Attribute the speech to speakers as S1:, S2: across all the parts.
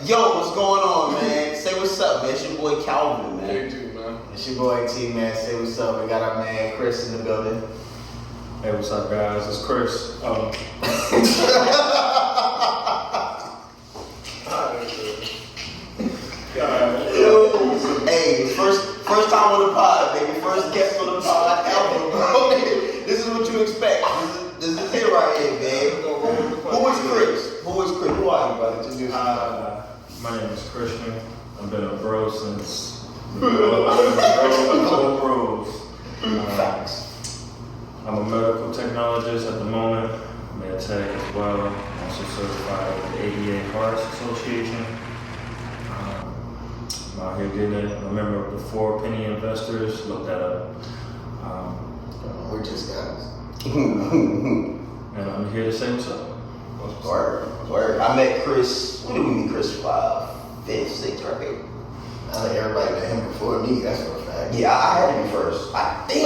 S1: Yo, what's going on, man? Say what's up, man. It's your boy Calvin, man.
S2: Hey, too, man.
S3: It's your boy T, man. Say what's up. We got our man Chris in the building.
S4: Hey, what's up, guys? It's Chris.
S1: Hey, first time on the pod, baby. First guest on the pod ever, bro. This is what you expect. This is it right here, man. Who is Chris? Who are you, brother? Just
S4: My name is Christian. I've been a bro since
S1: Facts.
S4: I'm a medical technologist at the moment, med tech as well. I'm also certified with the ADA Hearts Association. I'm out here getting it. I'm a member of the 4 Penny Investors. Look that up.
S3: We're just guys.
S4: And I'm here to say what's up.
S1: Word. I met Chris. When did we meet Chris? 5th, 6th grade.
S3: I think everybody met him before me. That's for a fact.
S1: Yeah, I had to be first. I think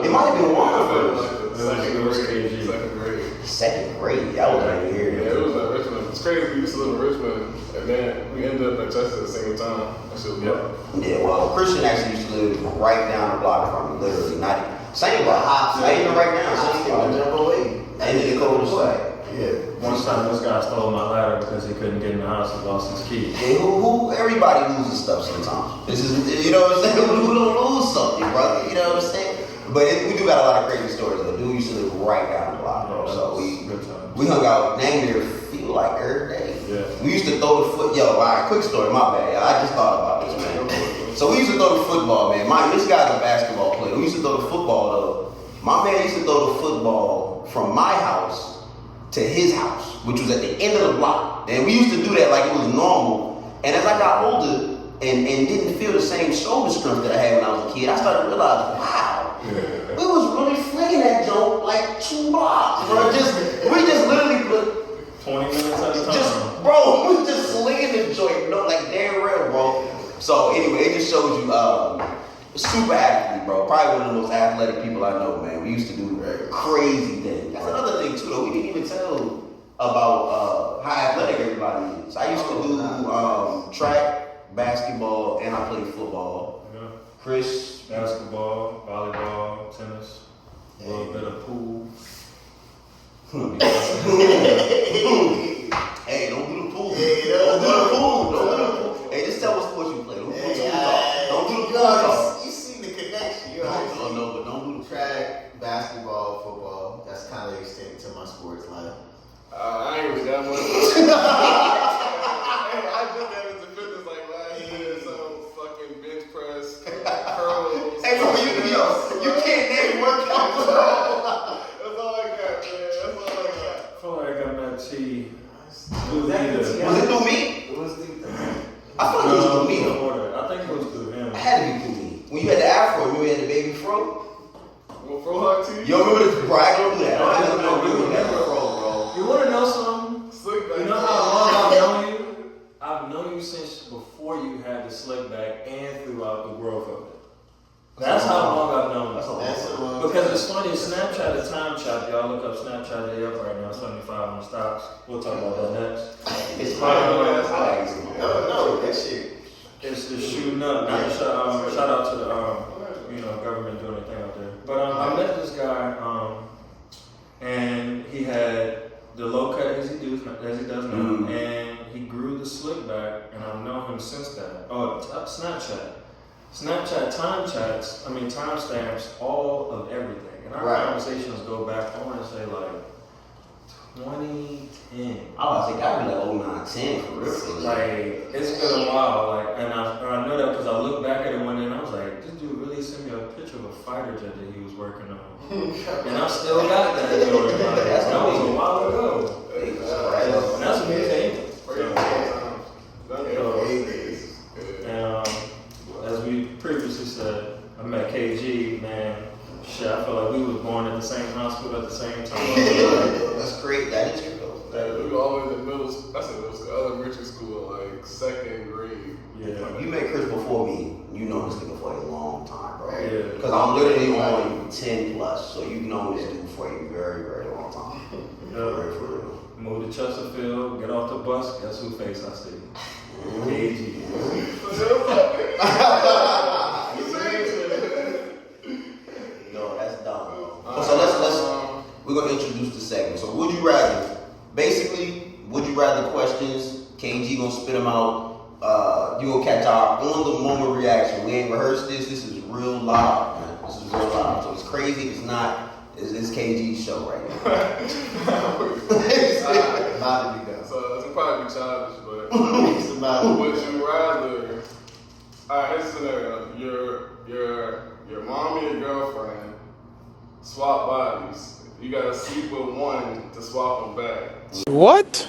S1: it might have been one first.
S2: Second grade.
S1: Second grade. That was right here.
S2: Yeah, it was at Richmond. It's crazy. We used to live in Richmond, and then we ended up at Chester at the same time. That shit was wild.
S1: Yeah, well, Christian actually used to live right down the block from me, literally. Not same block. Not even right now. Same block.
S3: Jump away.
S1: And then the cold side.
S3: Yeah.
S4: One time this guy stole my ladder because he couldn't get in the house and lost his key.
S1: Yeah, everybody loses stuff sometimes. This is, you know what I'm saying? Who don't lose something, brother? You know what I'm saying? But we do got a lot of crazy stories. The dude used to live right down the block, bro. So we hung out dang near feel like every day.
S4: Yeah.
S1: We used to throw the foot. Yo, all right, quick story, my bad. I just thought about this, man. So we used to throw the football, man. This guy's a basketball player. We used to throw the football, though. My man used to throw the football from my house to his house, which was at the end of the block. And we used to do that like it was normal. And as I got older and didn't feel the same shoulder strength that I had when I was a kid, I started to realize, wow, we was really flinging that joke like 2 blocks, bro. We just literally put
S4: 20 minutes at a time.
S1: we just slinging the joint, like damn real, bro. So anyway, it just shows you, super athlete, bro. Probably one of the most athletic people I know, man. We used to do crazy things. That's another thing too, though. We didn't even tell about how athletic everybody is. I used to do track, basketball, and I played football.
S4: Yeah.
S1: Chris,
S4: Basketball, volleyball, tennis, a little bit of pool.
S1: Hey, don't do the pool. Don't do the pool. Hey, just tell what sports you play. Don't do the pool talk. Don't do the pool talk.
S3: You see the connection. You
S1: No, but don't do the
S3: track, basketball, football. That's kind of the extent to my sports life.
S2: I ain't really that much. I just got into fitness like last year, so fucking bench press, curls.
S1: Hey, bro, you can't name workouts, bro.
S2: That's all I got, man. That's all I got.
S4: I feel like I met T.
S1: Was it through me?
S3: It was the.
S1: I feel like it was through me, though.
S4: I think it was through him.
S1: It had to be through me. When you had the afro, remember you had the baby fro?
S2: Well, Fro Hawk too.
S1: Yo, remember this, bro? I don't do that. I don't do that fro, bro.
S4: You want to know something?
S2: Slick back.
S4: You know how long I've known you? I've known you since before you had the slick back and throughout the growth of it. That's how long I've known you.
S3: That's a long
S4: Because it's funny, Snapchat is time chop. Y'all look up Snapchat, they up right now, 75 on the stocks. We'll talk about that next.
S1: It's fine. I like it.
S3: No, that shit.
S4: It's shooting up. Not to shout out to the government doing their thing out there. But I met this guy, and he had the low cut as he does now, and he grew the slick back, and I've known him since then. Oh, Snapchat time stamps all of everything, and our conversations go back. I want to say like 2010.
S1: I was like, gotta be like 09, 10 for real.
S4: Like, it's been a while, and I know that because I looked back at it one day and I was like, this dude really sent me a picture of a fighter jet that he was working on. And I still got that joint. That was a while ago. And that's what he came. And as we previously said, I met KG, man. Shit, I feel like we was born at the same hospital at the same time.
S1: That's great. That is true.
S2: We were always in middle school, elementary school, like 2nd grade.
S4: Yeah.
S1: You met Chris before me. You know this nigga for a long time, bro.
S4: Yeah.
S1: Because I'm literally on 10 plus, so you've known this dude for a very, very long time.
S4: Yeah.
S1: For real.
S4: Move to Chesterfield, get off the bus, guess who face I see? KG.
S1: No, that's dumb. So let's we're gonna introduce the segment. So would you rather? Basically, would you rather questions? KG gonna spit them out. You gonna catch our on the moment reaction. We ain't rehearsed this. This is real live, man. This is real live. So it's crazy. It's not. It's KG's show right now.
S3: About to be done.
S2: So it's probably be childish, but
S3: It's about
S2: would you rather? Alright, here's a scenario. Your mom and your girlfriend swap bodies. You gotta sleep with one to swap them back.
S5: What?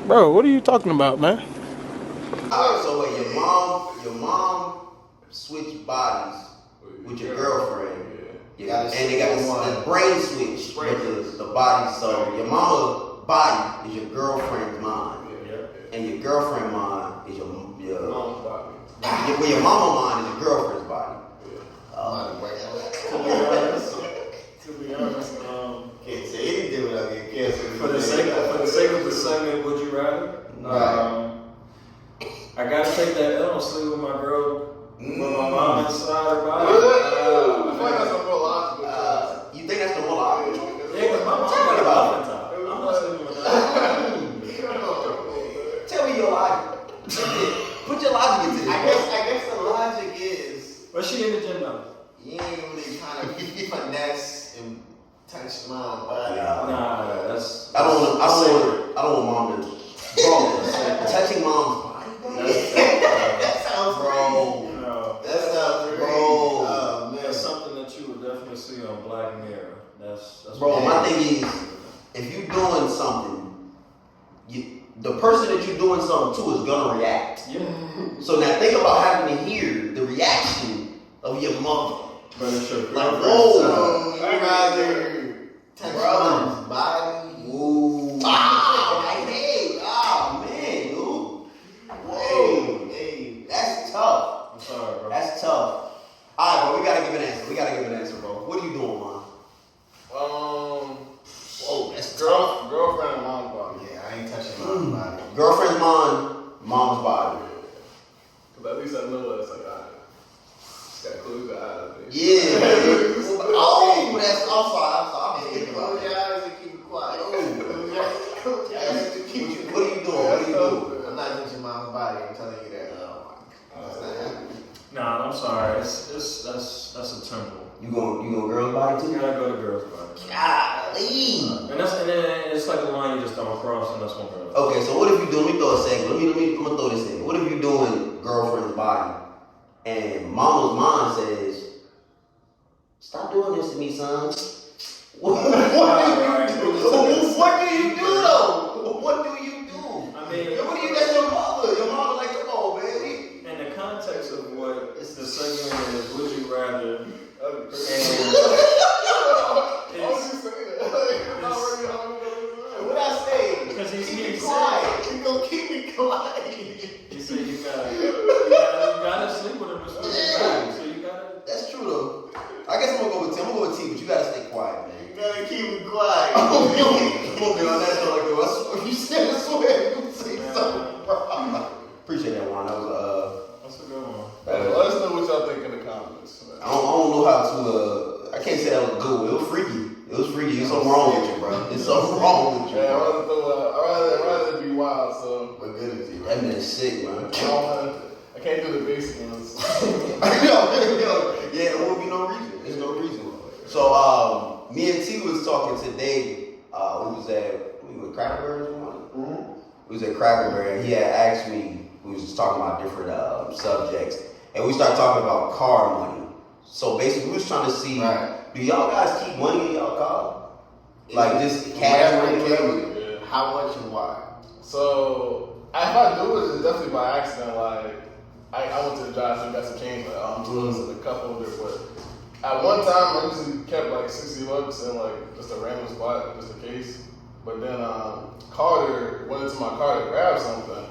S5: Bro, what are you talking about, man?
S1: Alright, so wait, your mom switched bodies with your girlfriend. Yeah, and they got a brain switch with the body. So your mama's body is your girlfriend's mind, and your girlfriend's mind is your
S2: Mom's body.
S1: well, your mama mind is your girlfriend's body.
S4: To be honest,
S3: Can't say anything without getting canceled.
S4: for the sake of the segment, would you rather? I gotta take that L and sleep with my girl with my mom inside her body.
S2: I feel like that's a real logical choice.
S1: You think that's the more logical?
S4: Yeah, because my mom got a muffin top. I'm not sleeping with her.
S1: Tell me your logic. Put your logic into this.
S3: I guess the logic is
S4: But she in the gym now.
S3: you ain't really trying to finesse and touch mom body.
S4: Nah, that's.
S1: I don't want mom to. Bro, touching mom's body.
S3: That sounds
S1: Bro.
S4: No.
S3: That sounds
S1: Bro.
S3: Oh man.
S4: That's something that you would definitely see on Black Mirror. That's
S1: Bro,
S4: what
S1: my thing is, if you doing something, the person that you're doing something to is gonna react.
S4: Yeah.
S1: So now think about having to hear the reaction of your mother.
S4: But it's your
S1: Like,
S4: girlfriend.
S1: whoa.
S3: So you rather touch mom's body?
S1: Ooh. Ah, hey, ah, man, dude. Whoa.
S3: Hey.
S1: That's tough.
S4: I'm sorry, bro.
S1: That's tough. Alright, bro, we gotta give an answer. Bro. What are you doing, man? Whoa, that's tough.
S2: Girlfriend and mom's body.
S3: Yeah, I ain't touching mom's body.
S1: Girlfriend's mind, mom's body.
S2: Because at least I know that's like, alright. Just gotta close your eyes. Baby.
S1: Yeah. Oh, that's I'm sorry. I'm
S3: Hey,
S1: thinking about
S3: close your
S1: that.
S3: eyes and keep it quiet.
S1: What are you doing?
S3: I'm not touching mom's body. I'm telling you that. That's not happening.
S4: Nah, I'm sorry. That's a temple.
S1: You going girl's body
S4: You
S1: too?
S4: gotta go to girls' body.
S1: Golly.
S4: And then it's like a line you just don't cross, and that's one girl.
S1: Okay, so what if you do? Let me throw a segment. I'm gonna throw this in. What if you doing girlfriend's body, and mama's mind says, "Stop doing this to me, son." What do you do though? What do you do?
S4: I mean,
S1: What do you? That's your mother. Your mama like, come on, baby.
S4: in the context of what the segment is, would you rather?
S2: That'd be crazy.
S4: And
S2: Why would you say that? It's already how we know
S3: What I say?
S4: Because
S3: Keep
S4: he
S3: it
S4: said,
S3: quiet. You gonna keep it quiet.
S4: he said you gotta sleep with him, so you gotta.
S1: That's true though. I guess I'm gonna go with T. I'm gonna go with T, but you gotta stay quiet, man.
S3: You gotta keep it quiet.
S1: I'm gonna be on that show like, yo, I swear, you said I swear, you say something, bro. Appreciate that, Juan. That was
S4: That's a good one.
S2: Let us know what y'all think in the comments.
S1: I don't know how to. I can't say that was good. It was freaky. There's something wrong with you, bro. There's something wrong with you,
S2: Yeah,
S1: bro.
S2: I'd rather it be wild, so
S3: What good is he,
S1: That
S3: right?
S1: man's sick, man.
S2: I can't do the basic ones.
S1: Yeah, there won't be no reason. There's no reason. So, me and T was talking today. We were at Cracker Barrel this morning. We was at Cracker Barrel, and he had asked me. We was just talking about different subjects, and we started talking about car money. So basically, we was trying to see,
S3: Right.
S1: do y'all guys keep money in y'all car? Like just cash money?
S2: Yeah.
S3: How much and why?
S2: So if I do it, it's definitely by accident. Like I went to the drive-thru, got some change. Like I'm to the cup holder, but at one time I usually kept like $60 in like just a random spot, just in case. But then Carter went into my car to grab something.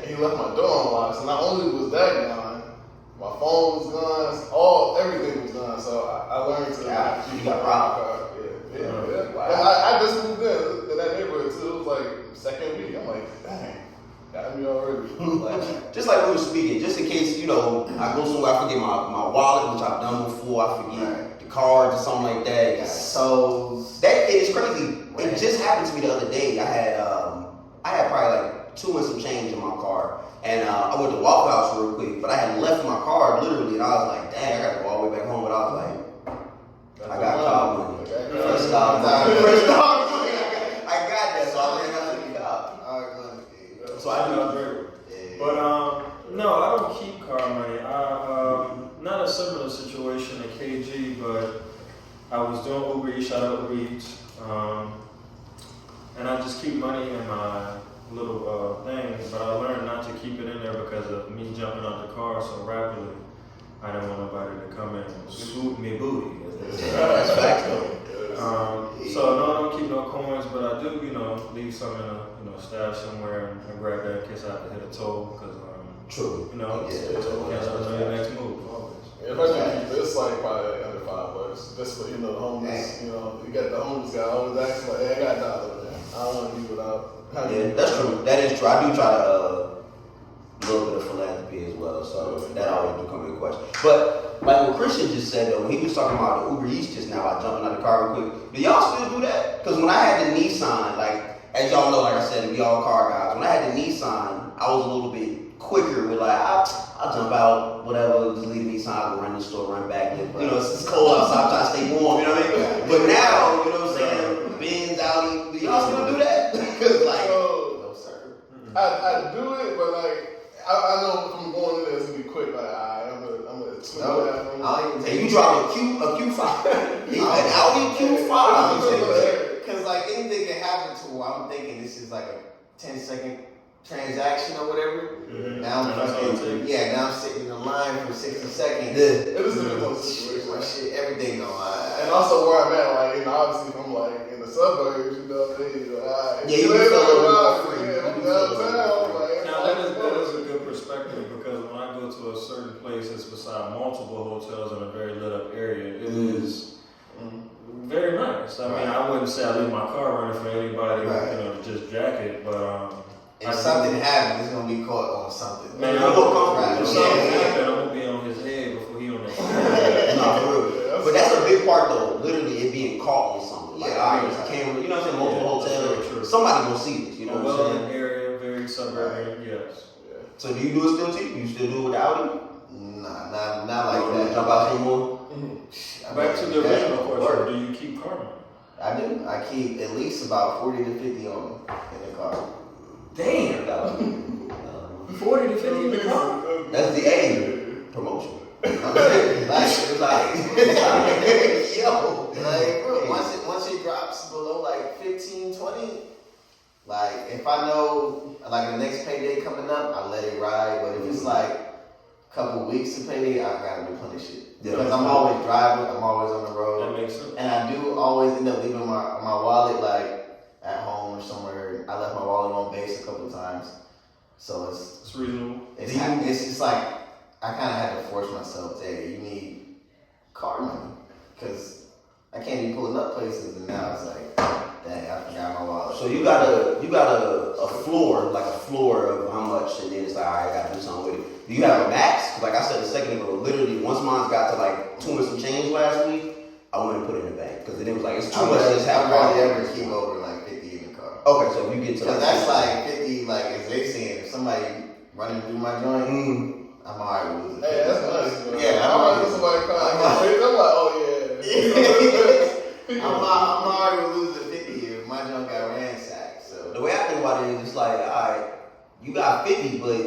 S2: He left my door unlocked. So not only was that gone, my phone was gone. Everything was gone. So I learned to
S1: You got robbed.
S2: Yeah. Wow. I just moved in that neighborhood too. It was like second week. I'm like, dang. Got me already.
S1: Just like we were speaking, just in case, I go somewhere, I forget my wallet, which I've done before, I forget the cards or something like that.
S3: So
S1: That is crazy. It just happened to me the other day. I had probably like 2 and some change in my car. And I went to Waffle House real quick, but I had left my card literally, and I was like, dang, I gotta go all the way back home. But I was like, I got car money. First off, I got that, so I ran out to the car.
S3: Alright, go ahead.
S1: So I do.
S4: But no, I don't keep car money. Not a similar situation at KG, but I was doing Uber Eats, shout out Uber Eats, and I just keep money in my little thing. But I learned not to keep it in there because of me jumping out the car so rapidly. I didn't want nobody to come in and swoop me booty. As they say.
S1: That's facts though.
S4: So no, I don't keep no coins, but I do, leave some in a, stash somewhere and grab that in case I have to hit a toll, because
S1: True.
S4: can't
S1: Yeah.
S4: know your next move always.
S2: Yeah, if I can keep this, like probably like under $5. Just for the homeless, you got the homeless guy always asking like, hey, I got a dollar, man. I don't want to be without.
S1: Yeah, that's true. That is true. I do try to a little bit of philanthropy as well, so that always do come into question. But like what Christian just said though, when he was talking about the Uber Eats just now, about jumping out the car real quick. Do y'all still do that? Because when I had the Nissan, like as y'all know, like I said, we all car guys. When I had the Nissan, I was a little bit quicker with like I'll jump out, whatever, just leave the Nissan, go run the store, run back. It's cold outside, I'm trying to stay warm. You know what I mean? But now, you know what I'm saying? Benz, Audi, do y'all still do that? Because like,
S3: No, sir.
S2: I do it, but like I know if I'm going in there, it's gonna be quick. Like I'm gonna swing that.
S3: I don't even
S1: hey, you drive a Q5, an Audi Q5.
S3: Because like anything can happen to where I'm thinking this is like a 10-second transaction or whatever.
S4: Mm-hmm.
S3: Now I'm now I'm sitting in the line for 60 seconds.
S2: It is a different situation.
S3: My shit, everything online.
S2: And also where I'm at, like obviously if I'm like in the suburbs,
S1: Yeah, you can feel a little more free.
S2: I'm downtown, like.
S4: Now that is a good perspective, because when I go to a certain place that's beside multiple hotels in a very lit up area, it is very nice. I mean, I wouldn't say I leave my car running for anybody, to just jack it, but
S3: If something happens, it's gonna be caught on something.
S4: man,
S1: I'm gonna come
S3: Right.
S4: if something happen, I'm gonna be on his head before he on that.
S1: No, for real. But that's a big part though, literally it being caught on something. Like, all right, it's a camera, you know what I'm saying? Multiple
S4: Yeah,
S1: hotels.
S4: true.
S1: Somebody gonna see this, you know what I'm
S4: Well,
S1: saying?
S4: area, very suburban, yes.
S1: So do you do it still, T? You still do it with the Audi?
S3: Nah, not like
S1: Like
S3: that.
S1: jump out anymore?
S4: Back to the original question, do you keep car money?
S3: I do. I keep at least about 40 to 50 on me in the car.
S4: Damn. 40 to 50 in the car?
S1: That's the A promotion.
S3: I'm saying,
S1: It's like, yo.
S3: like, bro, once it drops below like 15, 20, like if I know like the next payday coming up, I let it ride. But if it's like a couple weeks to payday, I gotta replenish it.
S1: Yeah.
S3: Because I'm always driving, I'm always on the
S4: That
S3: road.
S4: makes sense.
S3: And I do always end up leaving my wallet like at home or somewhere. I left my wallet on base a couple of times. So
S4: It's reasonable.
S3: it's just like I kind of had to force myself. Hey, you need car money because I can't be pulling up places, and now it's like, dang, I forgot my wallet.
S1: So you got a floor, like a floor of how much, and then it's like, all right, I gotta do something with it. Do you have a max? 'Cause like I said a second ago, literally once mine got to like 2 and some change last week, I went and put it in the bank because then it was like it's too much to just have.
S3: I hardly ever keep over like 50 in the car.
S1: Okay, so if you get to
S3: Because that's like 50, like as they saying, if somebody running through my joint, I'm alright with losing.
S2: Hey, that's nice. Man.
S3: Yeah,
S2: I'm
S3: I'm
S2: like somebody call. I'm like, oh yeah.
S3: I'm already with losing 50 if my junk got ransacked. So
S1: the way I think about it is it's like, all right, you got 50, but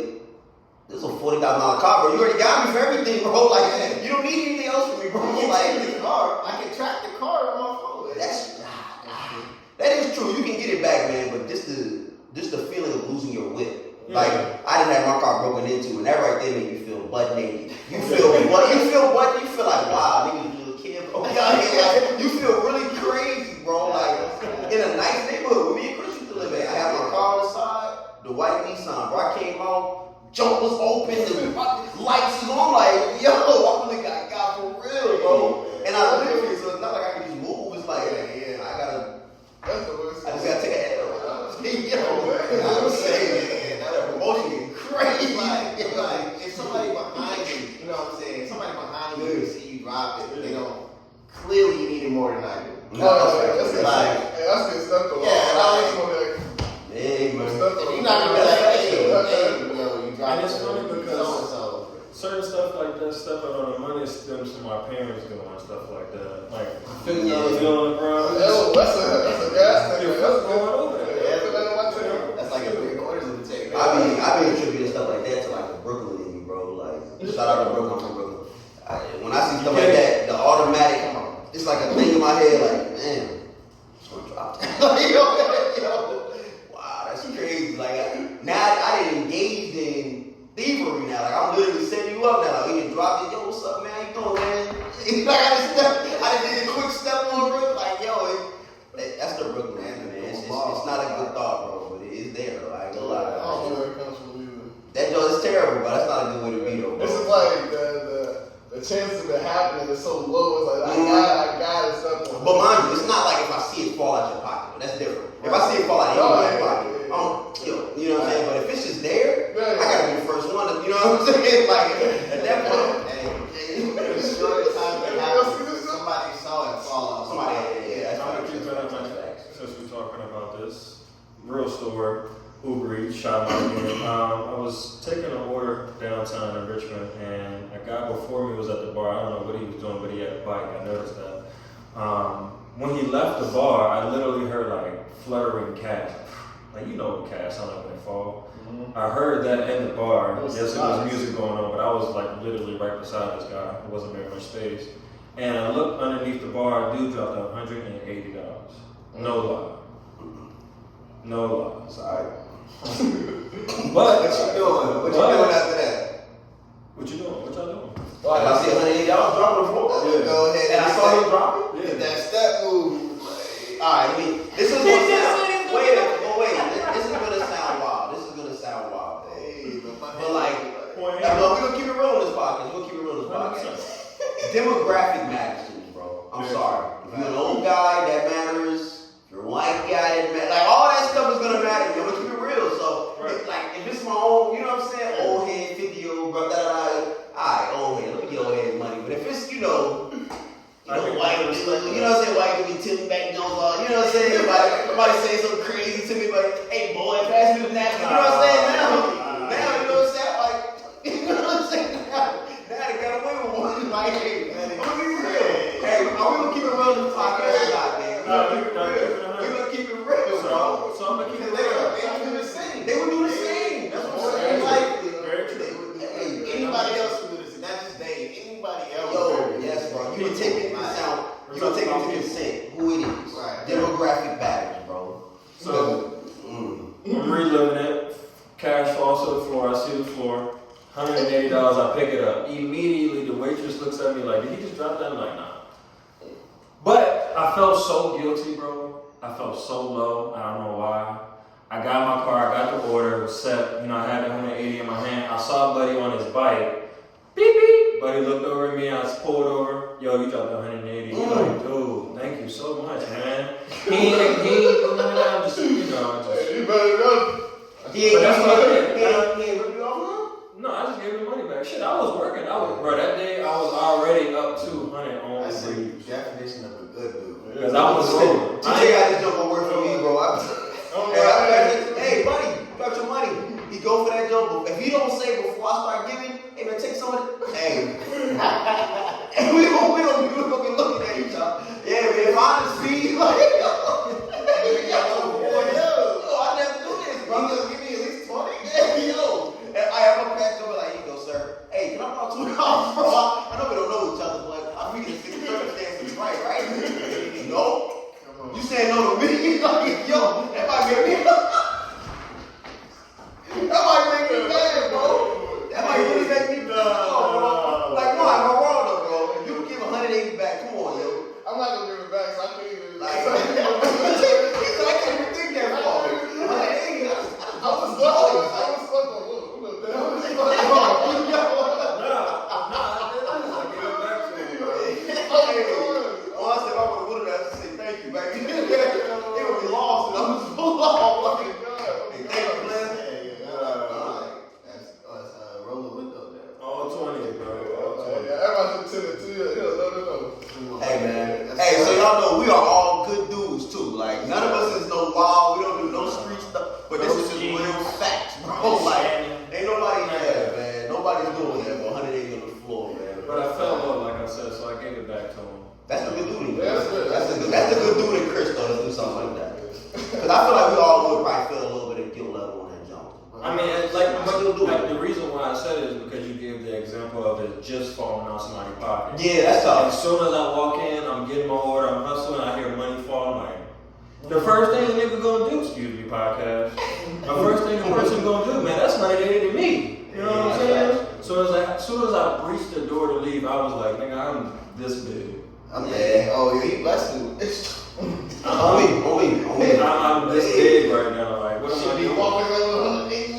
S1: this is a $40,000 car, bro. You already got me for everything, bro. Like, you don't need anything else from me, bro. Like,
S3: the car, I can track the car on my phone.
S1: that is true. You can get it back, man. But just the feeling of losing your whip. Like, I didn't have my car broken into, and that right there made me feel butt naked. You feel what? You feel what? You feel like, wow, nigga, you little kid, bro. Like, you feel really crazy, bro. Like, in a nice neighborhood where me and Chris used to live at. I had my car on the side, the white Nissan, bro. I came out, jump was open, the lights was on. I'm like, yo, I really got God for real, bro. And I live here, so it's not like I can just move. It's like, I gotta,
S2: That's the worst.
S1: I just gotta take a L. Yo,
S3: I'm saying, Like, if somebody behind you, you know what I'm saying? Somebody behind you see you drop it, they don't. Clearly, you need it more than I do.
S2: That's
S3: Like,
S2: getting stuck though.
S3: yeah,
S2: I
S3: like,
S1: Hey, man.
S3: you're not gonna be like, hey, you drop
S4: And it's funny because
S3: so-and-so.
S4: certain stuff like that, stepping on the money stems from my parents doing stuff like that. Like,
S3: Yeah.
S4: feeling the ground.
S2: Yo, that's a gas thing.
S4: Your
S2: That's
S4: foot going over there.
S3: That's like a 3/4 of the take.
S1: I be attributing stuff like that to like the Brooklyn in me, bro. Like, shout out to Brooklyn, I'm from Brooklyn. When I see stuff like that, the automatic, it's like a thing in my head, like, man, I'm just gonna drop that. Like, yo, wow, that's crazy. Like, now I didn't engage in thievery now. Like, I'm literally setting you up now. Like, we can drop it. Yo, what's up, man? How you doing, man? Like, I just did a quick step on Brooklyn. Like, yo, that's the Brooklyn anthem, man. It's not a good thought, bro, but it is there, though. I ain't gonna lie.
S2: I don't know where it comes from either.
S1: That joint is terrible, but that's not a good way to be, though, bro.
S2: This is like the chances of it happening is so low. It's like I got it something.
S1: But mind you, it's not like if I see it fall out your pocket. That's different. If I see it fall out anybody's pocket, you know what I'm saying? But if it's just there, I gotta be the first one to, you know what I'm saying? Like, at that point,
S3: The shortest time it happens, somebody saw it fall off.
S1: somebody,
S4: I'm gonna
S1: that's
S4: keep that up, man. Since we're talking about this, real store, Uber Eats, shout out again. I was taking an order downtown in Richmond, and a guy before me was at the bar. I don't know what he was doing, but he had a bike. I noticed that. When he left the bar, I literally heard like fluttering cats. Like, you know, cats sound like when they fall. I heard that in the bar. Yes, it was music going on, but I was like literally right beside this guy. It wasn't very much space. And I looked underneath the bar. Dude dropped $180. No lie. No lie.
S1: Sorry.
S3: What
S4: But
S3: you doing? What you doing after that?
S4: What you doing? What y'all doing?
S1: If I see $180 drop on the floor,
S3: Go ahead
S1: and I saw him drop it.
S3: Get that step move.
S1: Alright, this is gonna sound. Wait. This is gonna sound wild.
S3: Hey,
S1: But like, we're gonna keep it real in this podcast. Demographic matters to me, bro. I'm sorry. If you're an old guy, that matters. If you're a white guy, that matters. Like, all that stuff is gonna matter. I'm gonna keep it real. So, if it's my own, you know what I'm saying? Old head, 50-year-old, bro, alright, old head. Let me get old head money. But if it's, white dude, you know what I'm saying? White dude be tilting back Jones on, you know what I'm saying? Somebody saying something crazy to me, but hey, boy, pass me the napkin. You know what I'm saying? Now, you know what I'm saying? Like, you know what I'm saying? Now they got away with one. Like, hey, man, I'm gonna be real. Hey, are we gonna keep it real in this podcast or not, man? We're gonna keep it real, bro.
S4: So I'm gonna keep it
S3: They
S4: real.
S3: would do the same.
S1: They would do the same. That's what I'm saying.
S3: Like,
S4: Very true.
S3: anybody else would do this, not just they. Anybody else.
S1: Yo, yes, bro. You would take into account. You would take into consent who it is.
S3: Right.
S1: Demographic patterns, bro.
S4: So I'm reliving it. Cash falls to the floor. I see the floor. $180. I pick it up. Immediately, the waitress looks at me like, "Did he just drop that?" I'm like, "Nah." But I felt so guilty, bro. I felt so low. I don't know why. I got my car. I got the order. It was set. I had the 180 in my hand. I saw Buddy on his bike. Beep beep. Buddy looked over at me. I pulled over. Yo, you dropped 180. He's like, "Dude, thank you so much, man." He ain't doing none of that. I'm just,
S2: You better run.
S1: He
S4: But that's what I did.
S1: He ain't rip you off,
S4: No, I just gave him the money back. Shit, I was working. Bro, that day I was already up 200 on
S3: That's
S4: the
S3: the definition of a good dude.
S4: because I was rolling.
S1: TJ got this jump on work for me, bro. Hey, buddy, you got your money. He go for that jump. If he don't say before I start giving, hey man, take some of it. Hey, and we gonna be looking at each other. Yeah, man, if I just be like, I never do this, bro.
S3: You gonna give me at least 20?
S1: Hey, yo. And I have a patch over like, here you go, sir. Hey, can I borrow $2, bro? I know we don't know each other, but I'm reading the circumstances right? No. You saying no to me? we are all good dudes too. Like none of us is no wild. We don't do no street stuff. But this is just real facts, bro. Like ain't nobody there, man. Nobody's doing that. 180 on the floor, man.
S4: But I fell low, like I said, so I gave it back to him.
S1: That's the good dude.
S2: Yeah, that's good.
S1: That's the good dude in Chris though to do something like that. Because I feel like we all would probably feel a little bit of guilt level on that jump.
S4: I mean, like the reason why I said it is because you gave the example of it just falling out somebody's pocket.
S1: Yeah, that's tough.
S4: As soon as I walk in, I'm getting my order, I'm hustling, I hear money fall, I'm like, the first thing the nigga gonna do, excuse me, podcast, the first thing the person gonna do, man, that's money they to me. You know what I'm saying? So as soon as I reached the door to leave, I was like, nigga, I'm this big.
S3: Oh, you blessed me.
S1: On me.
S4: I'm this big right now. Like, what am I
S2: You
S4: doing?
S2: walking around with 180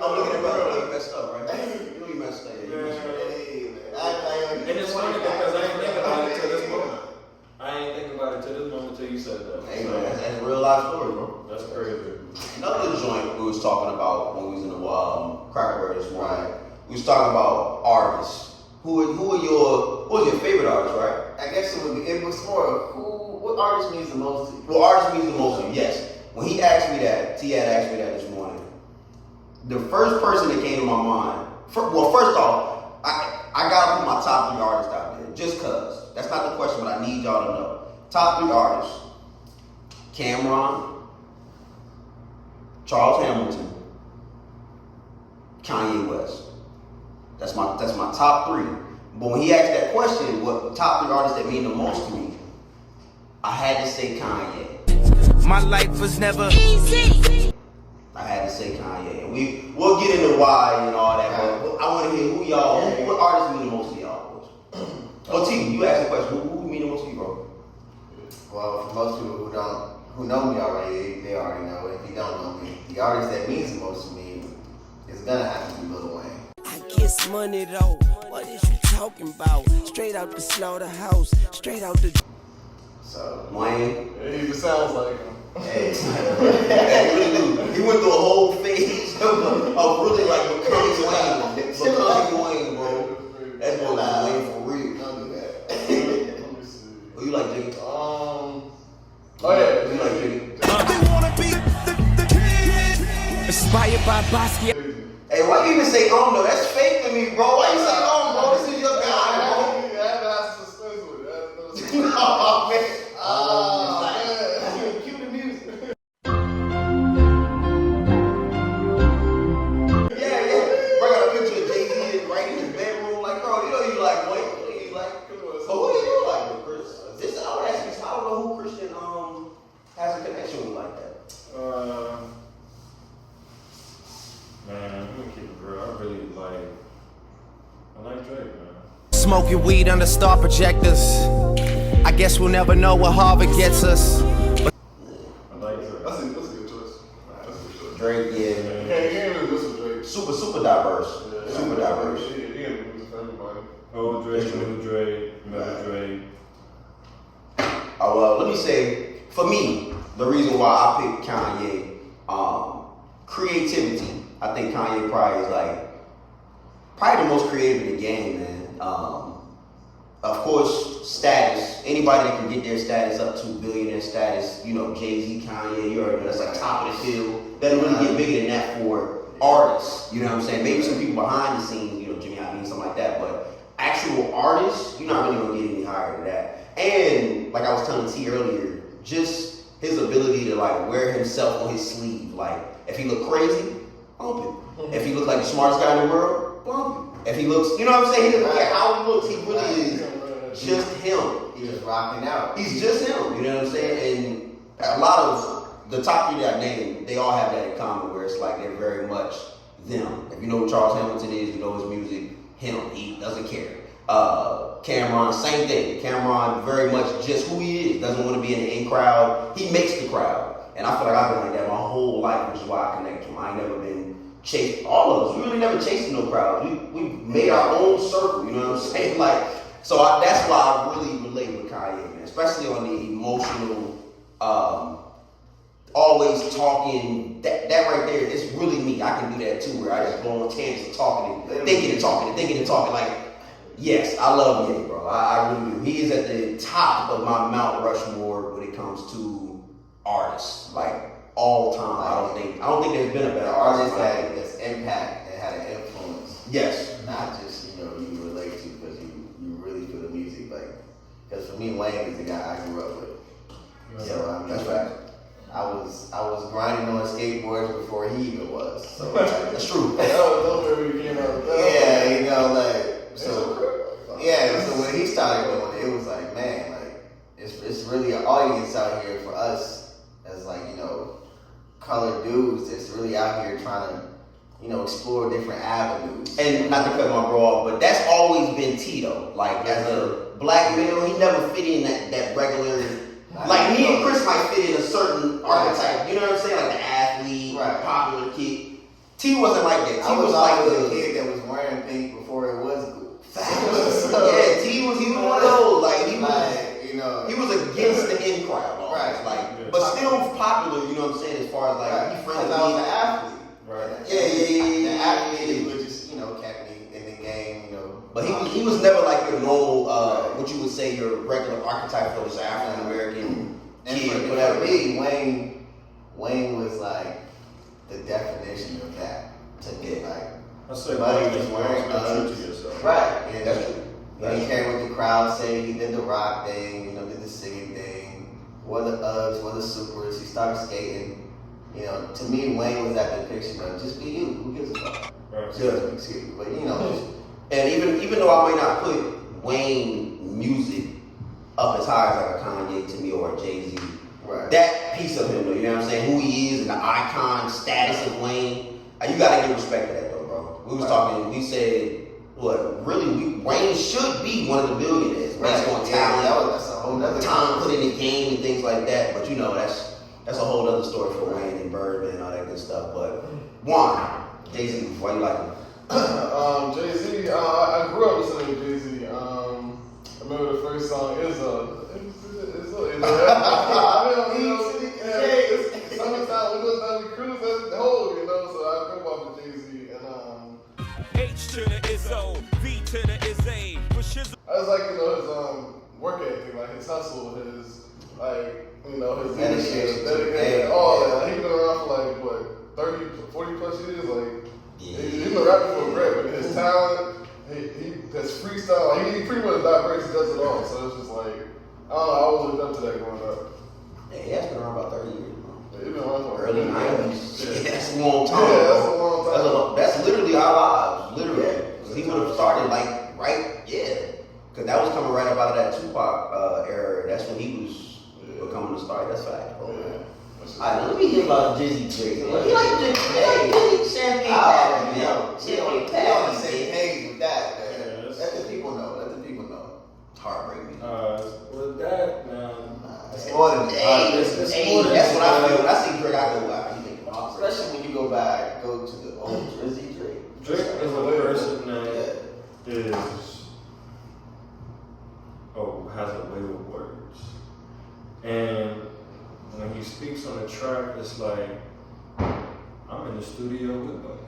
S1: I'm looking at brother, you messed up, right? You know you messed up.
S4: And it's funny because I ain't think about it till this moment. I ain't think about it till this moment till you said that.
S1: Hey man, that's a real life story, bro.
S4: That's crazy.
S1: Another joint we was talking about when we was in the Cracker Barrel this morning. We was talking about artists. Who was your favorite artist, right?
S3: I guess it was more what artist means the most to you?
S1: Well, artist means the most to you, yes. When he asked me that, T had asked me that this morning. The first person that came to my mind, first off, I gotta put my top 3 artists out there, just cause. That's not the question, but I need y'all to know. Top 3 artists: Cameron, Charles Hamilton, Kanye West. That's my top 3. But when he asked that question, what top 3 artists that mean the most to me, I had to say Kanye.
S6: My life was never easy.
S1: I had to say Kanye. And we'll get into why and all that, but I want to hear what artists mean the most to y'all, boys. Well, T, you asked the question, who mean the most to you, bro?
S3: Well, for most people who know me already, they already know. If you don't know me, the artist that means the most to me is gonna have to be Lil Wayne.
S6: I get money though. What is you talking about? Straight out the slaughterhouse, straight out the.
S3: So
S1: Wayne.
S2: It even sounds like him.
S3: hey,
S1: Yeah, he really do. He went through a whole phase of really like becoming Wayne. Becoming Wayne, bro. That boy was Wayne for real.
S3: don't do that.
S2: Let me see.
S1: Who you like, Jiggy?
S2: Oh yeah.
S1: You like Jiggy?
S6: They wanna be the king. Inspired by Basquiat.
S1: Hey, why you even say though? That's fake to me, bro. Why you say bro? This is your guy,
S2: I had to have suspense with it.
S1: bro. Oh, man.
S2: Man.
S3: Cue the music.
S1: Yeah. Bro, I got a picture of Jay-Z right in his bedroom. Like, bro, you know you like Wayne. You know you like. But who do you like with Chris? This I would ask you. I don't know who Christian has a connection with like that.
S4: Man, let me keep it real. I like Drake, man.
S6: Smoking weed under star projectors. I guess we'll never know what Harvard gets us.
S4: I like Drake.
S2: That's a good choice. That's a good choice.
S1: Drake, yeah.
S2: You can't really listen to Drake.
S1: Super diverse.
S2: Yeah,
S1: Super diverse.
S2: He ain't music for everybody.
S4: Old Drake, new Drake, middle Drake.
S1: Let me say, for me, the reason why I picked Kanye, creativity. I think Kanye probably is probably the most creative in the game, man. Of course, status. Anybody that can get their status up to billionaire status, Jay-Z, Kanye, you already know that's like top of the field. Doesn't really get bigger than that for artists. You know what I'm saying? Maybe some people behind the scenes, Jimmy Iovine, something like that. But actual artists, you're not really gonna get any higher than that. And like I was telling T earlier, just his ability to wear himself on his sleeve. Like if he look crazy, bump him. If he looks like the smartest guy in the world, bump him. If he looks, you know what I'm saying? He doesn't care how he looks. He really is just him.
S3: He's just rocking out.
S1: He's just him. You know what I'm saying? And a lot of the top 3 that I named, they all have that in common, where it's like they're very much them. If you know who Charles Hamilton is, you know his music. Him. He doesn't care. Cameron, same thing. Cameron, very much just who he is. Doesn't want to be in the in crowd. He makes the crowd. And I feel like I've been like that my whole life, which is why I connect to him. I ain't never been chased. All of us, we really never chased no crowd. We made our own circle. You know what I'm saying? That's why I really relate with Kanye, man. Especially on the emotional, always talking. That right there, it's really me. I can do that too, where I just go on tangents talking and thinking and talking and thinking and talking. Yes, I love Ye, bro. I really do. He is at the top of my Mount Rushmore when it comes to artists, like all time. I don't think there's been a better artist
S3: Artists that's impact and had an influence.
S1: Yes.
S3: Not just, you relate to because you really feel the music. Like, because for me, Wayne is the guy I grew up with.
S1: Yeah,
S3: So, I mean,
S1: that's right.
S3: I was grinding on skateboards before he even was. So, like,
S1: That's true.
S2: That was where we came out.
S3: yeah, so when he started doing it, it was like, man, like, it's really an audience out here for us as, like, colored dudes that's really out here trying to, explore different avenues.
S1: And not to cut my bro off, but that's always been Tito. Like, as a black male, he never fit in that regular. Like, me and Chris might fit in a certain archetype. You know what I'm saying? Like the athlete, popular kid. T wasn't like that. T
S3: I was
S1: like
S3: the kid that was wearing pink before it was cool.
S1: Yeah, he was one of those. Like, he was, he was against the in crowd. Almost, like, but still popular. You know what I'm saying? As far as like, he friends with
S3: I was an athlete.
S1: Right.
S3: The athlete would just, kept me in the game,
S1: But he was never like your normal, what you would say your regular archetype for this African American kid,
S3: for
S1: whatever.
S3: me, Wayne was like the definition of that to me. Like,
S4: I say,
S3: buddy was wearing Uggs.
S4: to yourself.
S3: Right. Yeah,
S1: That's true.
S3: He didn't care what the crowd said. He did the rock thing, did the singing thing. Wore the Uggs, wore the Supers. He started skating. To me, Wayne was that depiction of just be you. Who gives a fuck?
S4: Right.
S1: Yeah.
S3: Excuse me, but just.
S1: And even though I may not put Wayne music up as high as like a Kanye to me or a Jay-Z,
S3: Right.
S1: that piece of him though, you know what I'm saying? Who he is and the icon status of Wayne, you gotta give respect to that though, bro. We was talking, we said, Wayne should be one of the billionaires based on talent,
S3: That's a whole nother
S1: time put in the game and things like that. But that's a whole other story for Wayne and Birdman and all that good stuff. But Juan, Jay-Z, why you like him?
S2: Jay-Z, I grew up listening to Jay-Z. I remember the first song is summertime, we go down to cruise as the whole, so I grew up with Jay-Z and
S6: H to the Izzo, V to the Izzy.
S2: I was like, his work ethic, like his hustle, his his
S3: dedication,
S2: all that. Like, he's been around for 30, 40 plus years, he's been rapping for a grip, but his talent, he has freestyle, he pretty much diverse, he does it all. So it's just like, I don't know, I always looked up to that growing up.
S1: Yeah, he has been around about 30 years, bro.
S2: He's been around for
S1: Early 90s. Yeah, that's a long time.
S2: Yeah, that's a long time.
S1: That's literally our lives, literally. Because he would have started because that was coming right up out of that Tupac era. That's when he was becoming a star. That's fact, bro. Alright, now let me hear about Jizzy Drake. You like Jizzy? Champagne Pappy, Champagne
S3: They on the
S1: Pappy.
S3: same page with that, man.
S4: Yeah,
S3: Let the people know.
S1: Heartbreak me.
S4: With that, man.
S3: It's more than
S1: Hey,
S4: more than
S1: that's what I
S4: that.
S1: feel. When I see Drake, I go, wow, you think about
S3: especially when you go to the old Drizzy Drake.
S4: Drake is a person that has a way with words. And when he speaks on the track, it's like, I'm in the studio with Buddy.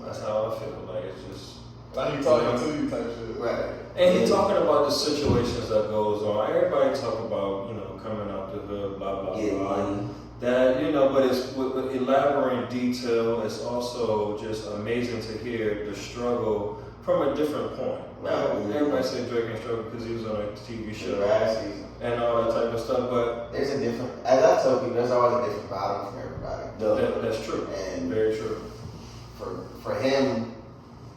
S4: That's how I feel. Like, it's just.
S2: Like he talking to you type shit.
S3: Right.
S4: And he talking about the situations that goes on. Everybody talk about, coming out the hood, blah, blah,
S1: Getting
S4: blah.
S1: money.
S4: That, but it's with elaborate detail. It's also just amazing to hear the struggle from a different point.
S3: Right.
S4: Everybody say Drake and struggle because he was on a TV show
S3: Right.
S4: and all that type of stuff, but
S3: There's a different, as I told you, there's always a different bottom for everybody.
S4: that's true.
S3: And
S4: Very true.
S3: for him,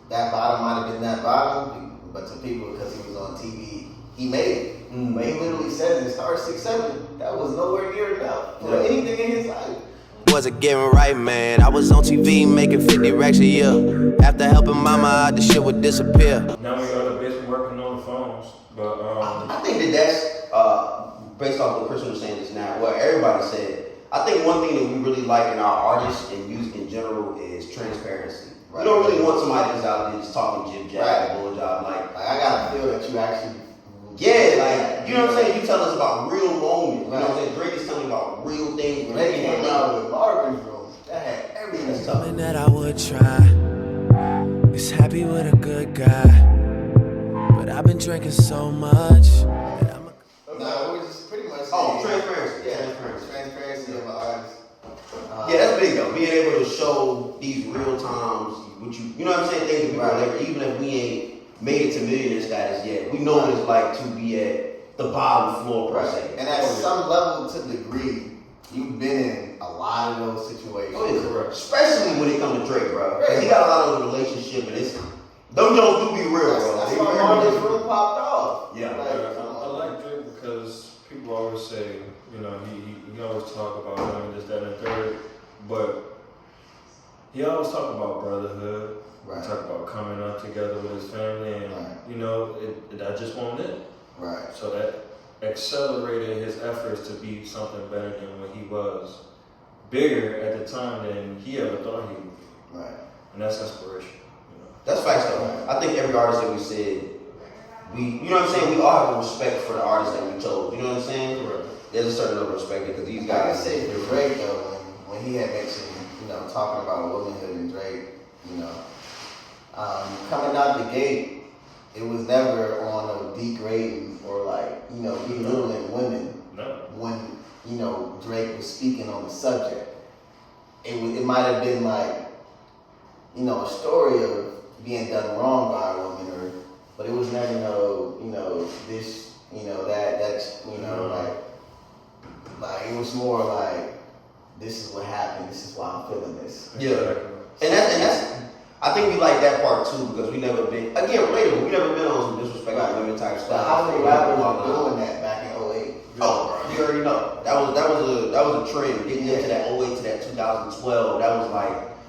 S3: that bottom might have been that bottom, but to people, because he was on TV, he made it. But he literally said in Star 6-7, that was nowhere near enough for anything in his life.
S6: Wasn't getting right, man. I was on TV making 50 racks a year. After helping mama out, the shit would disappear.
S4: Now we got a bitch working on the phones, but
S1: I think that's based off what Chris was saying just now, what everybody said. I think one thing that we really like in our artists and music in general is transparency.
S3: Right.
S1: We don't really want somebody that's out there just talking jib jab,
S3: Right.
S1: bull job. Like,
S3: I gotta feel that you actually.
S1: you know what I'm saying? You tell us about real moments. You know what I'm saying? Drake is telling you about real things.
S3: When they came out with Marvin's Room, that had everything.
S1: That's tough.
S6: Something that I would try. It's was happy with a good guy, but I've been drinking so much that I'm a
S3: No, it was just pretty much.
S1: Transparency.
S3: Yeah,
S1: Transparency.
S3: transparency of an artist.
S1: Yeah, that's big though. Being able to show these real times, what you know what I'm saying, things that we
S3: Right.
S1: relate, even if we ain't made it to millionaire status yet, we know what it's like to be at the bottom floor per se.
S3: And at some level to degree, you've been in a lot of those situations.
S1: Oh, yeah, correct. Especially when it comes to Drake, bro. Because he got a lot of those relationships, and it's them Jones do be real, bro.
S3: That's
S1: They
S3: why
S1: real
S3: Marvin's
S1: relationships.
S3: room popped off.
S1: Yeah.
S4: I like Drake because people always say, you know, he always talk about women, this, that, and the third, but he always talk about brotherhood.
S3: Right.
S4: He talk about coming up together with his family, and
S3: Right.
S4: you know, that just won't it.
S3: Right.
S4: So that accelerated his efforts to be something better than what he was, bigger at the time than he ever thought he would be,
S3: Right.
S4: and that's inspiration. You know.
S1: That's facts though. I think every artist that we said, you know what I'm saying, we all have a respect for the artists that we chose. You know what I'm saying?
S4: Correct.
S1: There's a certain level of respect because these
S3: Like I
S1: guys.
S3: said, for Drake though, when he had mentioned, talking about womanhood and Drake, coming out the gate, it was never on no degrading or like, belittling women
S4: No.
S3: when, Drake was speaking on the subject. It might have been like, a story of being done wrong by a woman but it was never this, that's, like it was more like, this is what happened, this is why I'm feeling this.
S1: Yeah. And that's I think we like that part too because we never been relatable. We never been on some disrespect women type
S3: But
S1: stuff.
S3: how many rappers were doing that back in 08?
S1: Oh, you already know. That was a trend. Getting into that 08 to that 2012.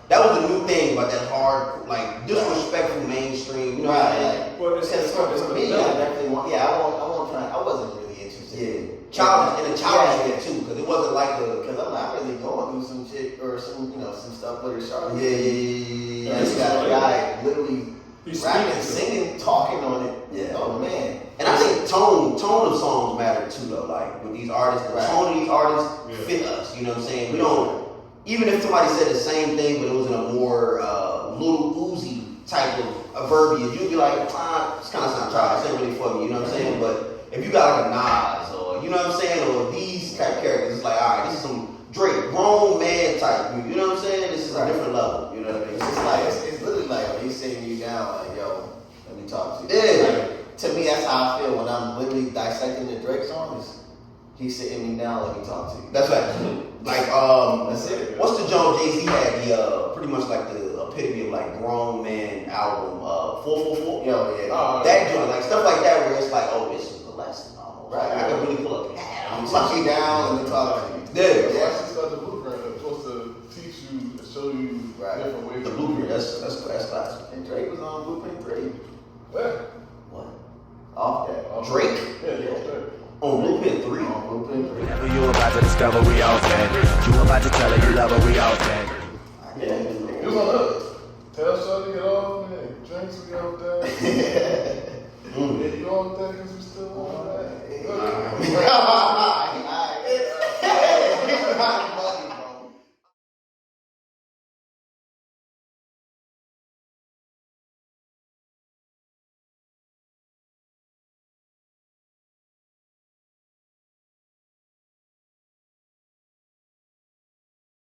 S1: That was a new thing about that hard, like disrespectful mainstream. You know what I mean?
S3: Right.
S4: Well, it's
S3: For me, I definitely want. Yeah, I wasn't really interested.
S1: Yeah. Childish and a childish bit too, because it wasn't like
S3: Because I'm not really going through some shit or some stuff with her Charlotte.
S1: Yeah.
S3: You got a guy literally
S4: He's
S3: rapping,
S4: speaking
S3: singing, talking on it.
S1: Yeah.
S3: Oh man.
S1: And I think tone of songs matter too though. Like with these artists, the
S3: Right.
S1: tone of these artists
S4: Yeah.
S1: fit us. You know what I'm saying? We don't. Even if somebody said the same thing, but it was in a more Lil Uzi type of a verbiage, you'd be like, it's kind of sound childish. This ain't really for me. You know what I'm saying? But if you got like a Nas or you know what I'm saying, or these type of characters, it's like, all right, this is some Drake, grown man type. You know what I'm saying? This is a different level. You know what I mean?
S3: It's like it's literally like when he's sitting you down, like, yo, let me talk to you.
S1: Yeah.
S3: Like, to me, that's how I feel when I'm literally dissecting the Drake song. Is he's sitting me down, let me talk to you.
S1: That's right. Like
S3: That's it.
S1: what's the Jones Jay-Z had the pretty much like the epitome of like grown man album 444.
S3: Yo, yeah.
S1: That joint, like stuff like that, where it's like, oh, this is the lesson almost.
S3: Right.
S1: Like, I can really pull a pad.
S3: I'm talking down, let me talk to you.
S1: Yeah.
S2: That's just got the blueprint. It's supposed to teach you, to show you
S3: Right.
S2: different ways.
S1: The blueprint. That's classic.
S3: And Drake was on Blueprint 3.
S2: Yeah.
S1: What?
S3: Off that.
S1: Drake
S2: Yeah, yeah.
S1: on Blueprint 3.
S3: On Blueprint 3.
S6: Whatever you about to discover, we all dead. You about to tell her you love her, we all dead.
S3: I can't even
S2: It was on us. Tell Shorty get off, man. Drinks we got there. Yeah, you on that because we still on that.